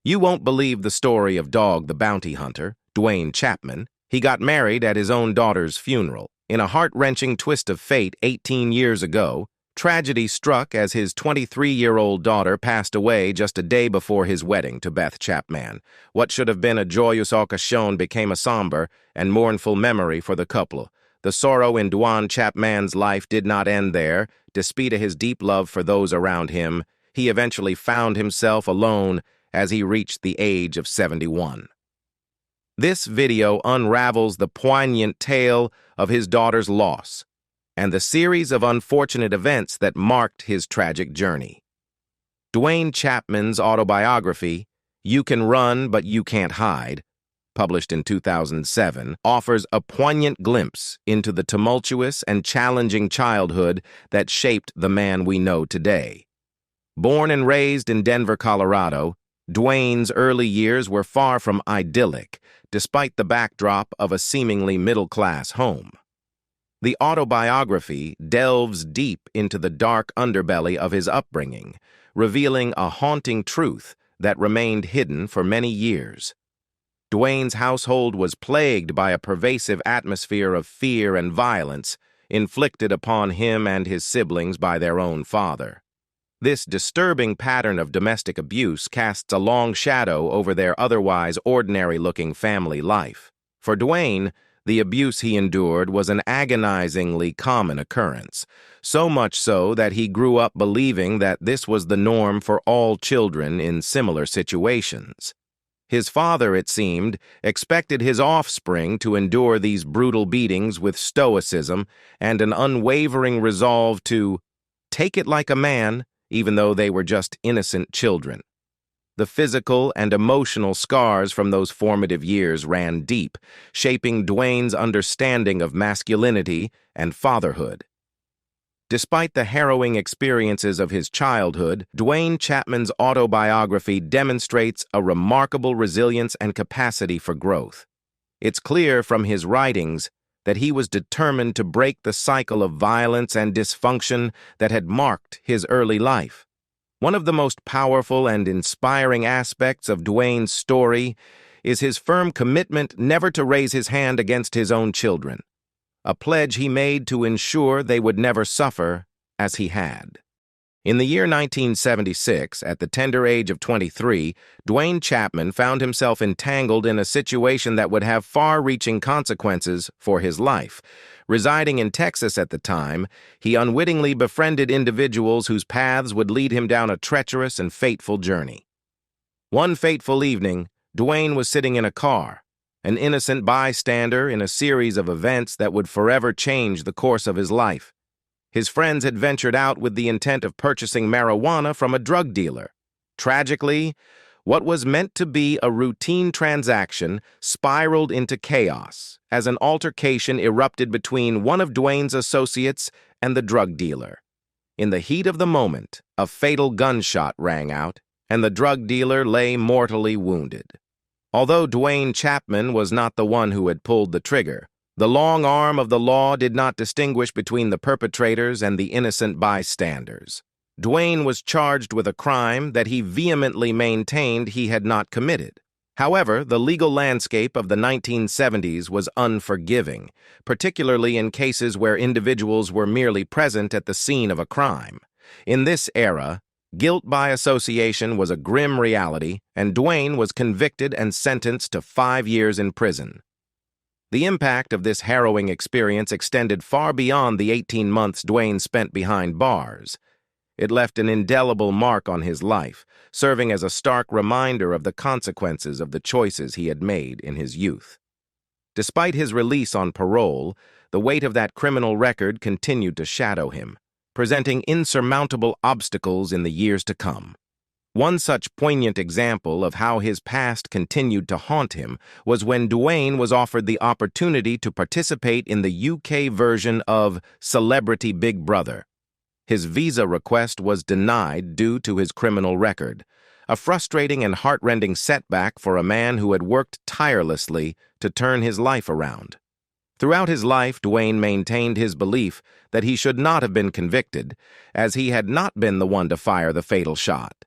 You won't believe the story of Dog the Bounty Hunter, Duane Chapman. He got married at his own daughter's funeral. In a heart-wrenching twist of fate 18 years ago, tragedy struck as his 23-year-old daughter passed away just a day before his wedding to Beth Chapman. What should have been a joyous occasion became a somber and mournful memory for the couple. The sorrow in Duane Chapman's life did not end there. Despite his deep love for those around him, he eventually found himself alone as he reached the age of 71. This video unravels the poignant tale of his daughter's loss and the series of unfortunate events that marked his tragic journey. Duane Chapman's autobiography, You Can Run But You Can't Hide, published in 2007, offers a poignant glimpse into the tumultuous and challenging childhood that shaped the man we know today. Born and raised in Denver, Colorado, Duane's early years were far from idyllic, despite the backdrop of a seemingly middle-class home. The autobiography delves deep into the dark underbelly of his upbringing, revealing a haunting truth that remained hidden for many years. Duane's household was plagued by a pervasive atmosphere of fear and violence inflicted upon him and his siblings by their own father. This disturbing pattern of domestic abuse casts a long shadow over their otherwise ordinary-looking family life. For Duane, the abuse he endured was an agonizingly common occurrence, so much so that he grew up believing that this was the norm for all children in similar situations. His father, it seemed, expected his offspring to endure these brutal beatings with stoicism and an unwavering resolve to take it like a man, even though they were just innocent children. The physical and emotional scars from those formative years ran deep, shaping Duane's understanding of masculinity and fatherhood. Despite the harrowing experiences of his childhood, Duane Chapman's autobiography demonstrates a remarkable resilience and capacity for growth. It's clear from his writings that he was determined to break the cycle of violence and dysfunction that had marked his early life. One of the most powerful and inspiring aspects of Duane's story is his firm commitment never to raise his hand against his own children, a pledge he made to ensure they would never suffer as he had. In the year 1976, at the tender age of 23, Duane Chapman found himself entangled in a situation that would have far-reaching consequences for his life. Residing in Texas at the time, he unwittingly befriended individuals whose paths would lead him down a treacherous and fateful journey. One fateful evening, Duane was sitting in a car, an innocent bystander in a series of events that would forever change the course of his life. His friends had ventured out with the intent of purchasing marijuana from a drug dealer. Tragically, what was meant to be a routine transaction spiraled into chaos as an altercation erupted between one of Duane's associates and the drug dealer. In the heat of the moment, a fatal gunshot rang out, and the drug dealer lay mortally wounded. Although Duane Chapman was not the one who had pulled the trigger, the long arm of the law did not distinguish between the perpetrators and the innocent bystanders. Duane was charged with a crime that he vehemently maintained he had not committed. However, the legal landscape of the 1970s was unforgiving, particularly in cases where individuals were merely present at the scene of a crime. In this era, guilt by association was a grim reality, and Duane was convicted and sentenced to 5 years in prison. The impact of this harrowing experience extended far beyond the 18 months Duane spent behind bars. It left an indelible mark on his life, serving as a stark reminder of the consequences of the choices he had made in his youth. Despite his release on parole, the weight of that criminal record continued to shadow him, presenting insurmountable obstacles in the years to come. One such poignant example of how his past continued to haunt him was when Duane was offered the opportunity to participate in the UK version of Celebrity Big Brother. His visa request was denied due to his criminal record, a frustrating and heartrending setback for a man who had worked tirelessly to turn his life around. Throughout his life, Duane maintained his belief that he should not have been convicted, as he had not been the one to fire the fatal shot.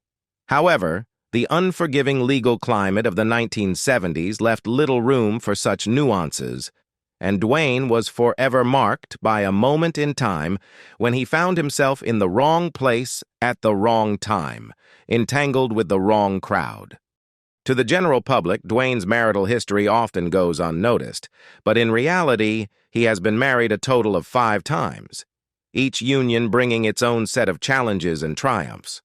However, the unforgiving legal climate of the 1970s left little room for such nuances, and Duane was forever marked by a moment in time when he found himself in the wrong place at the wrong time, entangled with the wrong crowd. To the general public, Duane's marital history often goes unnoticed, but in reality, he has been married a total of 5 times, each union bringing its own set of challenges and triumphs.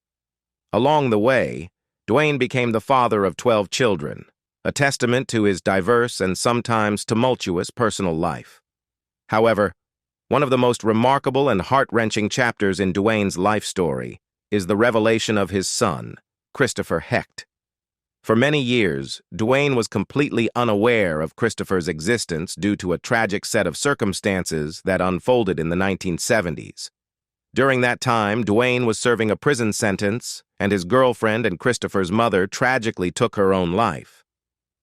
Along the way, Duane became the father of 12 children, a testament to his diverse and sometimes tumultuous personal life. However, one of the most remarkable and heart-wrenching chapters in Duane's life story is the revelation of his son, Christopher Hecht. For many years, Duane was completely unaware of Christopher's existence due to a tragic set of circumstances that unfolded in the 1970s. During that time, Duane was serving a prison sentence, and his girlfriend and Christopher's mother tragically took her own life.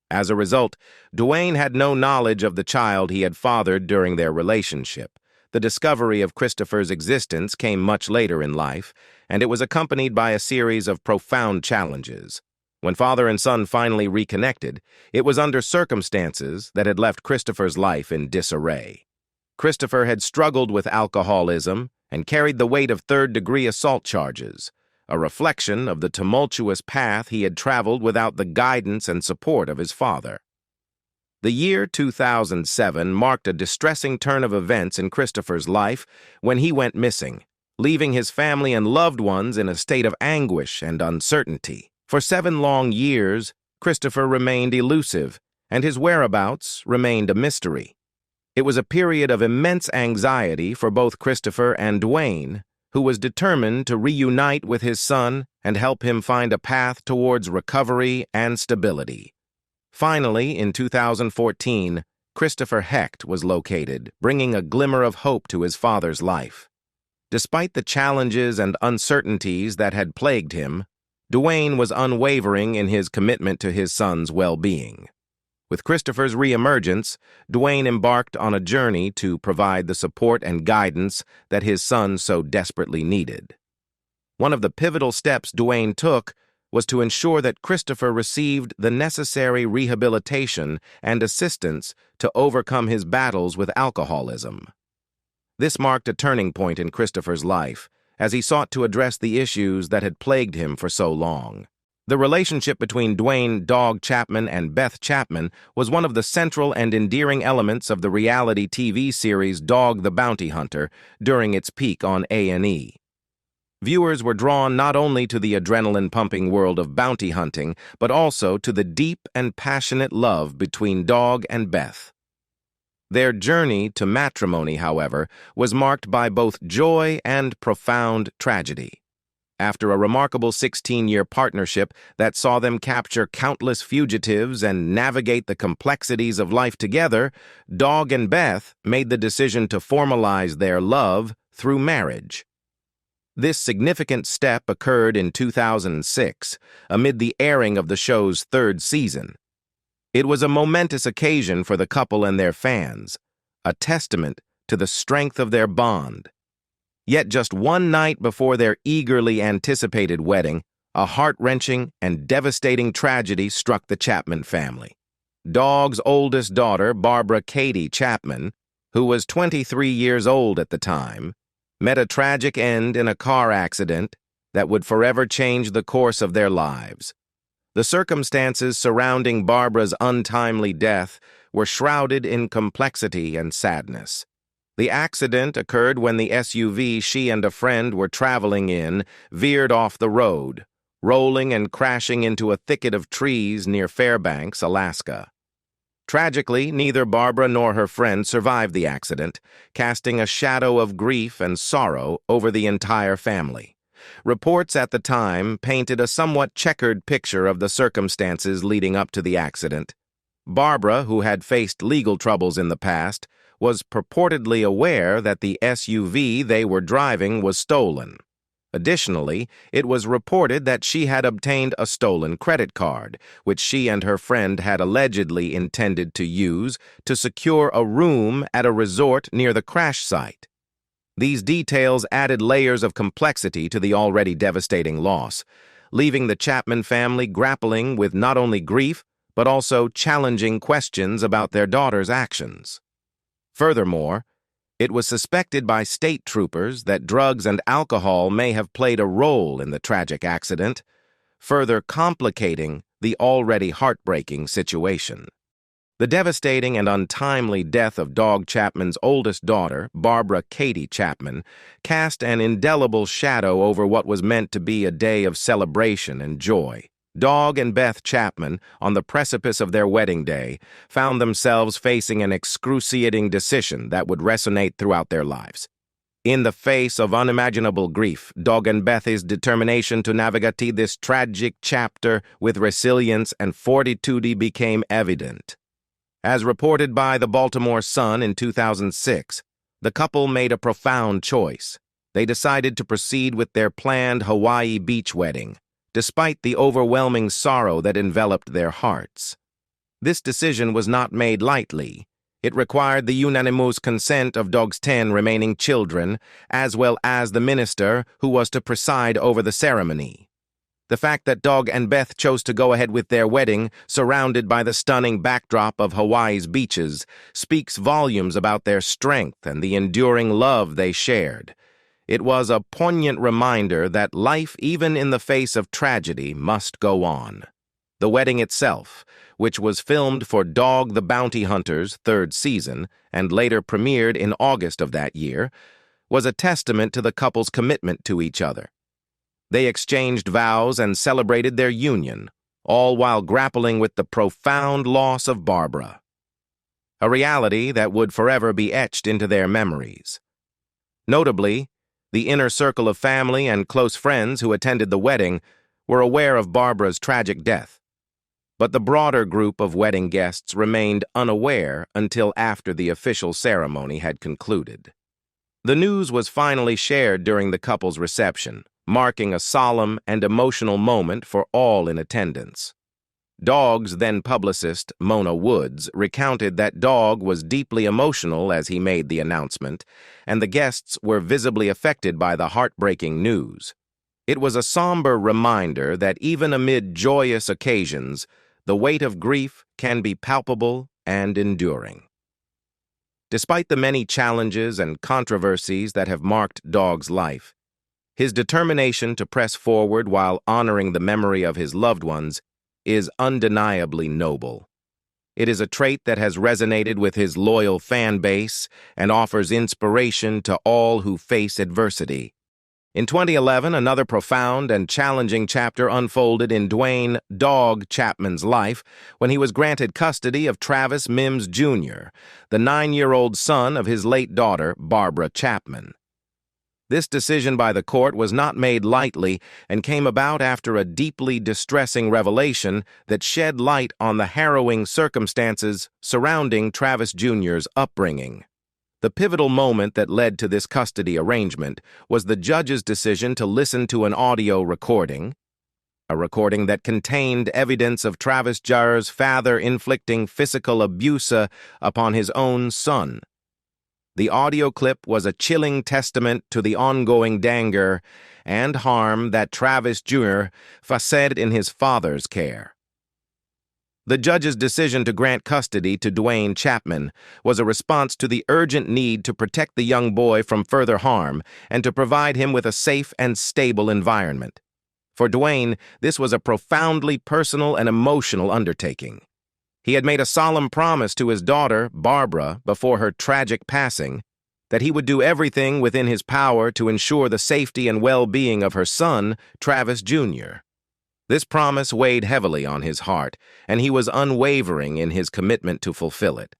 As a result, Duane had no knowledge of the child he had fathered during their relationship. The discovery of Christopher's existence came much later in life, and it was accompanied by a series of profound challenges. When father and son finally reconnected, it was under circumstances that had left Christopher's life in disarray. Christopher had struggled with alcoholism and carried the weight of third-degree assault charges, a reflection of the tumultuous path he had traveled without the guidance and support of his father. The year 2007 marked a distressing turn of events in Christopher's life when he went missing, leaving his family and loved ones in a state of anguish and uncertainty. For 7 long years, Christopher remained elusive, and his whereabouts remained a mystery. It was a period of immense anxiety for both Christopher and Duane, who was determined to reunite with his son and help him find a path towards recovery and stability. Finally, in 2014, Christopher Hecht was located, bringing a glimmer of hope to his father's life. Despite the challenges and uncertainties that had plagued him, Duane was unwavering in his commitment to his son's well-being. With Christopher's reemergence, Duane embarked on a journey to provide the support and guidance that his son so desperately needed. One of the pivotal steps Duane took was to ensure that Christopher received the necessary rehabilitation and assistance to overcome his battles with alcoholism. This marked a turning point in Christopher's life, as he sought to address the issues that had plagued him for so long. The relationship between Duane "Dog" Chapman and Beth Chapman was one of the central and endearing elements of the reality TV series Dog the Bounty Hunter during its peak on A&E. Viewers were drawn not only to the adrenaline-pumping world of bounty hunting, but also to the deep and passionate love between Dog and Beth. Their journey to matrimony, however, was marked by both joy and profound tragedy. After a remarkable 16-year partnership that saw them capture countless fugitives and navigate the complexities of life together, Dog and Beth made the decision to formalize their love through marriage. This significant step occurred in 2006, amid the airing of the show's 3rd season. It was a momentous occasion for the couple and their fans, a testament to the strength of their bond. Yet just one night before their eagerly anticipated wedding, a heart-wrenching and devastating tragedy struck the Chapman family. Dog's oldest daughter, Barbara Katie Chapman, who was 23 years old at the time, met a tragic end in a car accident that would forever change the course of their lives. The circumstances surrounding Barbara's untimely death were shrouded in complexity and sadness. The accident occurred when the SUV she and a friend were traveling in veered off the road, rolling and crashing into a thicket of trees near Fairbanks, Alaska. Tragically, neither Barbara nor her friend survived the accident, casting a shadow of grief and sorrow over the entire family. Reports at the time painted a somewhat checkered picture of the circumstances leading up to the accident. Barbara, who had faced legal troubles in the past, was purportedly aware that the SUV they were driving was stolen. Additionally, it was reported that she had obtained a stolen credit card, which she and her friend had allegedly intended to use to secure a room at a resort near the crash site. These details added layers of complexity to the already devastating loss, leaving the Chapman family grappling with not only grief, but also challenging questions about their daughter's actions. Furthermore, it was suspected by state troopers that drugs and alcohol may have played a role in the tragic accident, further complicating the already heartbreaking situation. The devastating and untimely death of Dog Chapman's oldest daughter, Barbara Katie Chapman, cast an indelible shadow over what was meant to be a day of celebration and joy. Dog and Beth Chapman, on the precipice of their wedding day, found themselves facing an excruciating decision that would resonate throughout their lives. In the face of unimaginable grief, Dog and Beth's determination to navigate this tragic chapter with resilience and fortitude became evident. As reported by the Baltimore Sun in 2006, the couple made a profound choice. They decided to proceed with their planned Hawaii beach wedding, despite the overwhelming sorrow that enveloped their hearts. This decision was not made lightly. It required the unanimous consent of Dog's 10 remaining children, as well as the minister who was to preside over the ceremony. The fact that Dog and Beth chose to go ahead with their wedding, surrounded by the stunning backdrop of Hawaii's beaches, speaks volumes about their strength and the enduring love they shared. It was a poignant reminder that life, even in the face of tragedy, must go on. The wedding itself, which was filmed for Dog the Bounty Hunter's third season and later premiered in August of that year, was a testament to the couple's commitment to each other. They exchanged vows and celebrated their union, all while grappling with the profound loss of Barbara, a reality that would forever be etched into their memories. Notably, the inner circle of family and close friends who attended the wedding were aware of Barbara's tragic death, but the broader group of wedding guests remained unaware until after the official ceremony had concluded. The news was finally shared during the couple's reception, marking a solemn and emotional moment for all in attendance. Dog's then publicist, Mona Woods, recounted that Dog was deeply emotional as he made the announcement, and the guests were visibly affected by the heartbreaking news. It was a somber reminder that even amid joyous occasions, the weight of grief can be palpable and enduring. Despite the many challenges and controversies that have marked Dog's life, his determination to press forward while honoring the memory of his loved ones is undeniably noble. It is a trait that has resonated with his loyal fan base and offers inspiration to all who face adversity. In 2011, another profound and challenging chapter unfolded in Duane "Dog" Chapman's life when he was granted custody of Travis Mims Jr., the 9-year-old son of his late daughter, Barbara Chapman. This decision by the court was not made lightly and came about after a deeply distressing revelation that shed light on the harrowing circumstances surrounding Travis Jr.'s upbringing. The pivotal moment that led to this custody arrangement was the judge's decision to listen to an audio recording, a recording that contained evidence of Travis Jr.'s father inflicting physical abuse upon his own son. The audio clip was a chilling testament to the ongoing danger and harm that Travis Jr. faced in his father's care. The judge's decision to grant custody to Duane Chapman was a response to the urgent need to protect the young boy from further harm and to provide him with a safe and stable environment. For Duane, this was a profoundly personal and emotional undertaking. He had made a solemn promise to his daughter, Barbara, before her tragic passing, that he would do everything within his power to ensure the safety and well-being of her son, Travis Jr. This promise weighed heavily on his heart, and he was unwavering in his commitment to fulfill it.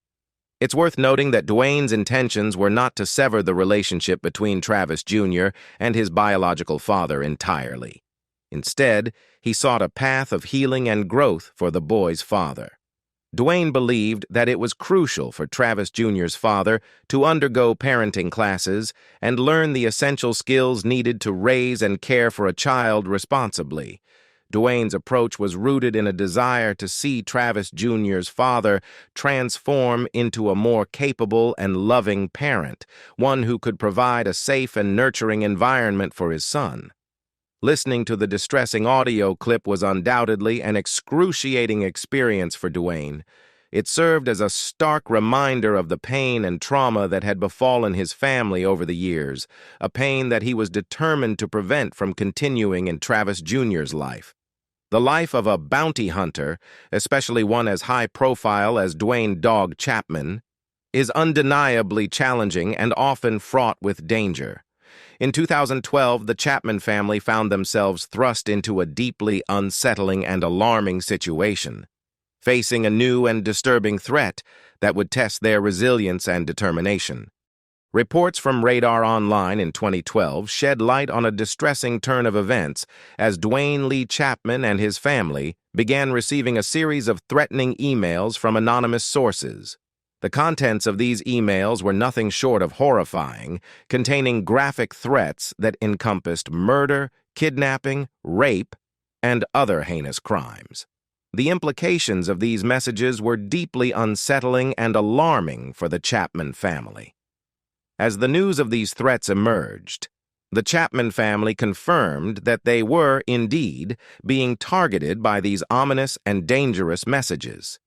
It's worth noting that Duane's intentions were not to sever the relationship between Travis Jr. and his biological father entirely. Instead, he sought a path of healing and growth for the boy's father. Duane believed that it was crucial for Travis Jr.'s father to undergo parenting classes and learn the essential skills needed to raise and care for a child responsibly. Duane's approach was rooted in a desire to see Travis Jr.'s father transform into a more capable and loving parent, one who could provide a safe and nurturing environment for his son. Listening to the distressing audio clip was undoubtedly an excruciating experience for Duane. It served as a stark reminder of the pain and trauma that had befallen his family over the years, a pain that he was determined to prevent from continuing in Travis Jr.'s life. The life of a bounty hunter, especially one as high-profile as Duane "Dog" Chapman, is undeniably challenging and often fraught with danger. In 2012, the Chapman family found themselves thrust into a deeply unsettling and alarming situation, facing a new and disturbing threat that would test their resilience and determination. Reports from Radar Online in 2012 shed light on a distressing turn of events as Duane Lee Chapman and his family began receiving a series of threatening emails from anonymous sources. The contents of these emails were nothing short of horrifying, containing graphic threats that encompassed murder, kidnapping, rape, and other heinous crimes. The implications of these messages were deeply unsettling and alarming for the Chapman family. As the news of these threats emerged, the Chapman family confirmed that they were, indeed, being targeted by these ominous and dangerous messages.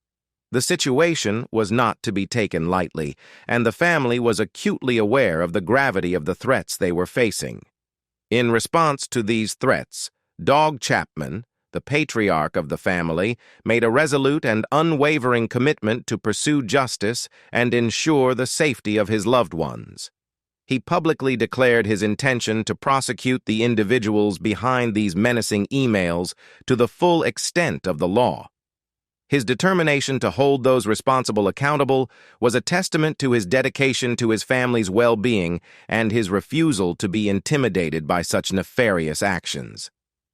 The situation was not to be taken lightly, and the family was acutely aware of the gravity of the threats they were facing. In response to these threats, Dog Chapman, the patriarch of the family, made a resolute and unwavering commitment to pursue justice and ensure the safety of his loved ones. He publicly declared his intention to prosecute the individuals behind these menacing emails to the full extent of the law. His determination to hold those responsible accountable was a testament to his dedication to his family's well-being and his refusal to be intimidated by such nefarious actions.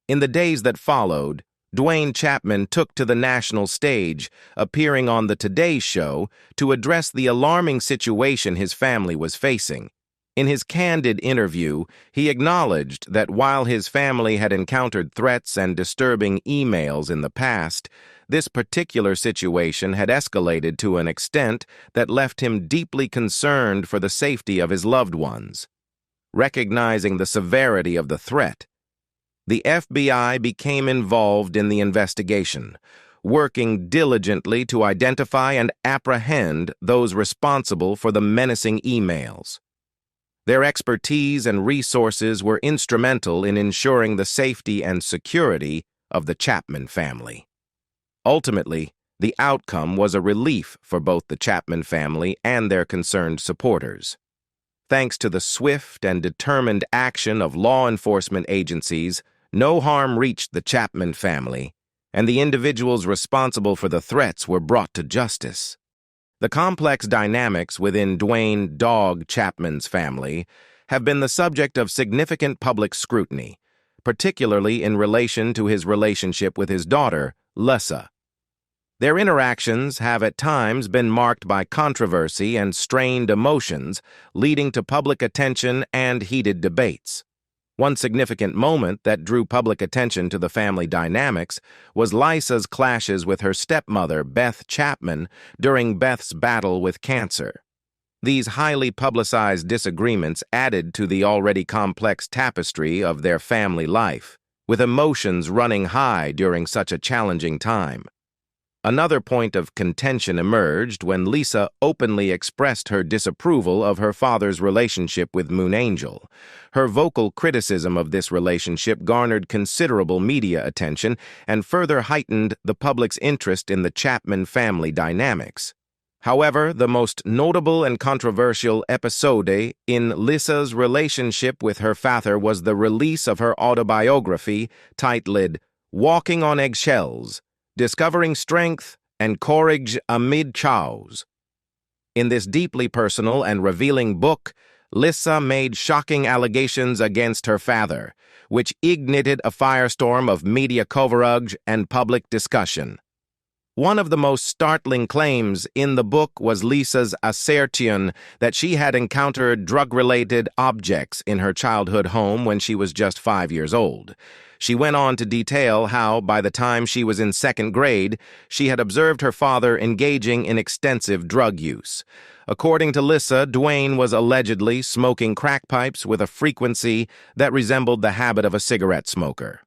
In the days that followed, Duane Chapman took to the national stage, appearing on the Today Show to address the alarming situation his family was facing. In his candid interview, he acknowledged that while his family had encountered threats and disturbing emails in the past, this particular situation had escalated to an extent that left him deeply concerned for the safety of his loved ones. Recognizing the severity of the threat, the FBI became involved in the investigation, working diligently to identify and apprehend those responsible for the menacing emails. Their expertise and resources were instrumental in ensuring the safety and security of the Chapman family. Ultimately, the outcome was a relief for both the Chapman family and their concerned supporters. Thanks to the swift and determined action of law enforcement agencies, no harm reached the Chapman family, and the individuals responsible for the threats were brought to justice. The complex dynamics within Duane "Dog" Chapman's family have been the subject of significant public scrutiny, particularly in relation to his relationship with his daughter, Lissa. Their interactions have at times been marked by controversy and strained emotions, leading to public attention and heated debates. One significant moment that drew public attention to the family dynamics was Lissa's clashes with her stepmother, Beth Chapman, during Beth's battle with cancer. These highly publicized disagreements added to the already complex tapestry of their family life, with emotions running high during such a challenging time. Another point of contention emerged when Lissa openly expressed her disapproval of her father's relationship with Moon Angel. Her vocal criticism of this relationship garnered considerable media attention and further heightened the public's interest in the Chapman family dynamics. However, the most notable and controversial episode in Lissa's relationship with her father was the release of her autobiography titled "Walking on Eggshells: Discovering Strength and Courage Amid Chaos." In this deeply personal and revealing book, Lissa made shocking allegations against her father, which ignited a firestorm of media coverage and public discussion. One of the most startling claims in the book was Lissa's assertion that she had encountered drug-related objects in her childhood home when she was just 5 years old. She went on to detail how, by the time she was in second grade, she had observed her father engaging in extensive drug use. According to Lissa, Duane was allegedly smoking crack pipes with a frequency that resembled the habit of a cigarette smoker.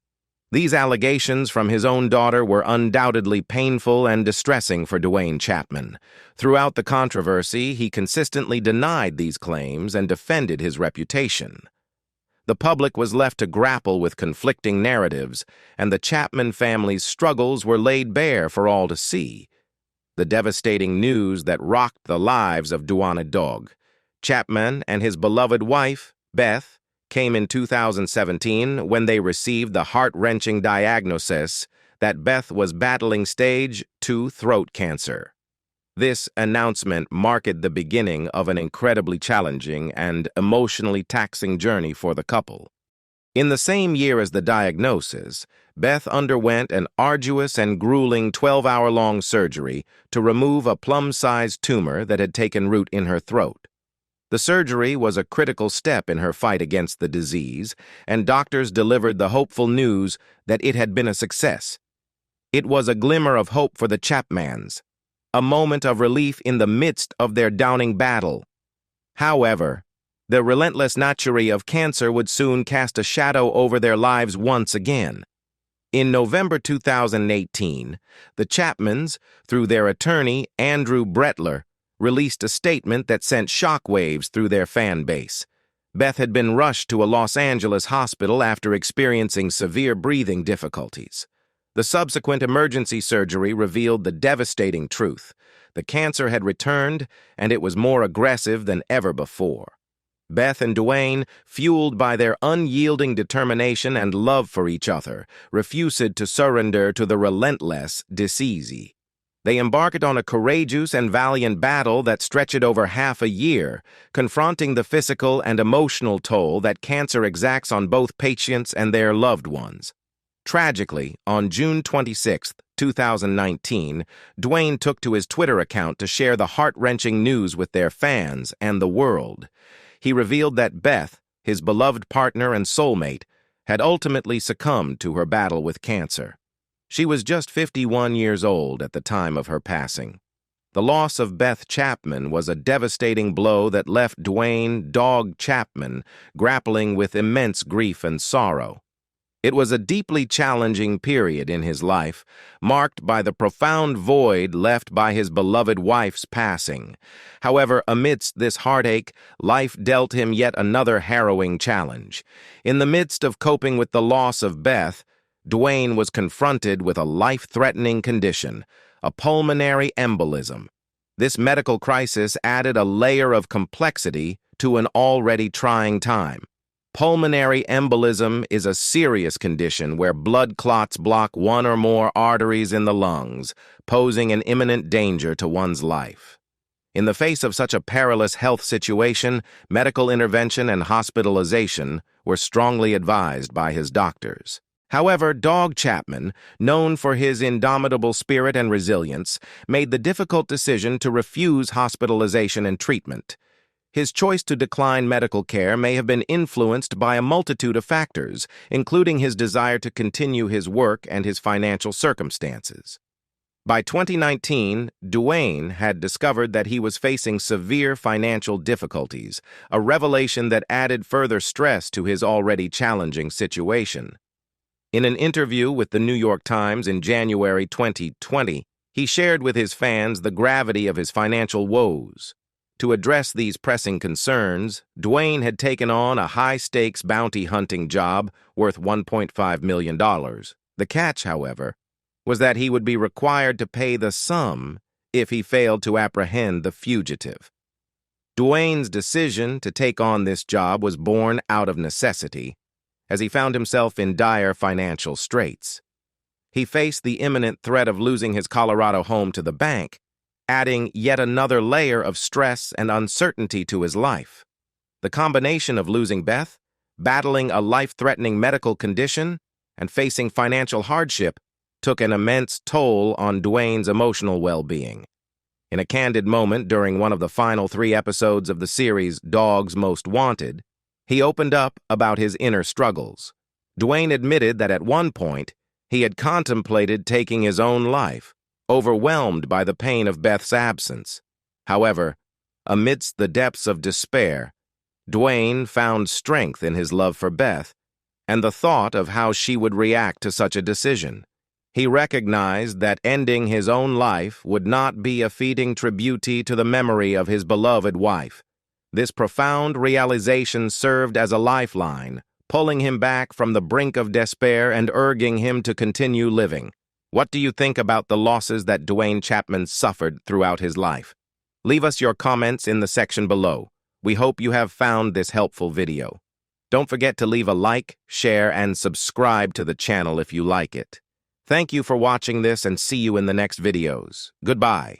These allegations from his own daughter were undoubtedly painful and distressing for Duane Chapman. Throughout the controversy, he consistently denied these claims and defended his reputation. The public was left to grapple with conflicting narratives, and the Chapman family's struggles were laid bare for all to see. The devastating news that rocked the lives of Duane Chapman and his beloved wife, Beth, came in 2017 when they received the heart-wrenching diagnosis that Beth was battling stage 2 throat cancer. This announcement marked the beginning of an incredibly challenging and emotionally taxing journey for the couple. In the same year as the diagnosis, Beth underwent an arduous and grueling 12-hour-long surgery to remove a plum-sized tumor that had taken root in her throat. The surgery was a critical step in her fight against the disease, and doctors delivered the hopeful news that it had been a success. It was a glimmer of hope for the Chapmans, a moment of relief in the midst of their downing battle. However, the relentless nature of cancer would soon cast a shadow over their lives once again. In November 2018, the Chapmans, through their attorney, Andrew Brettler, released a statement that sent shockwaves through their fan base. Beth had been rushed to a Los Angeles hospital after experiencing severe breathing difficulties. The subsequent emergency surgery revealed the devastating truth. The cancer had returned, and it was more aggressive than ever before. Beth and Duane, fueled by their unyielding determination and love for each other, refused to surrender to the relentless disease. They embarked on a courageous and valiant battle that stretched over half a year, confronting the physical and emotional toll that cancer exacts on both patients and their loved ones. Tragically, on June 26, 2019, Duane took to his Twitter account to share the heart-wrenching news with their fans and the world. He revealed that Beth, his beloved partner and soulmate, had ultimately succumbed to her battle with cancer. She was just 51 years old at the time of her passing. The loss of Beth Chapman was a devastating blow that left Duane Chapman grappling with immense grief and sorrow. It was a deeply challenging period in his life, marked by the profound void left by his beloved wife's passing. However, amidst this heartache, life dealt him yet another harrowing challenge. In the midst of coping with the loss of Beth, Duane was confronted with a life-threatening condition, a pulmonary embolism. This medical crisis added a layer of complexity to an already trying time. Pulmonary embolism is a serious condition where blood clots block one or more arteries in the lungs, posing an imminent danger to one's life. In the face of such a perilous health situation, medical intervention and hospitalization were strongly advised by his doctors. However, Chapman, known for his indomitable spirit and resilience, made the difficult decision to refuse hospitalization and treatment. His choice to decline medical care may have been influenced by a multitude of factors, including his desire to continue his work and his financial circumstances. By 2019, Duane had discovered that he was facing severe financial difficulties, a revelation that added further stress to his already challenging situation. In an interview with the New York Times in January 2020, he shared with his fans the gravity of his financial woes. To address these pressing concerns, Duane had taken on a high-stakes bounty hunting job worth $1.5 million. The catch, however, was that he would be required to pay the sum if he failed to apprehend the fugitive. Duane's decision to take on this job was born out of necessity, as he found himself in dire financial straits. He faced the imminent threat of losing his Colorado home to the bank, adding yet another layer of stress and uncertainty to his life. The combination of losing Beth, battling a life-threatening medical condition, and facing financial hardship took an immense toll on Duane's emotional well-being. In a candid moment during one of the final 3 episodes of the series Dogs Most Wanted, he opened up about his inner struggles. Duane admitted that at one point he had contemplated taking his own life, overwhelmed by the pain of Beth's absence. However, amidst the depths of despair, Duane found strength in his love for Beth and the thought of how she would react to such a decision. He recognized that ending his own life would not be a fitting tribute to the memory of his beloved wife. This profound realization served as a lifeline, pulling him back from the brink of despair and urging him to continue living. What do you think about the losses that Duane Chapman suffered throughout his life? Leave us your comments in the section below. We hope you have found this helpful video. Don't forget to leave a like, share, and subscribe to the channel if you like it. Thank you for watching this and see you in the next videos. Goodbye.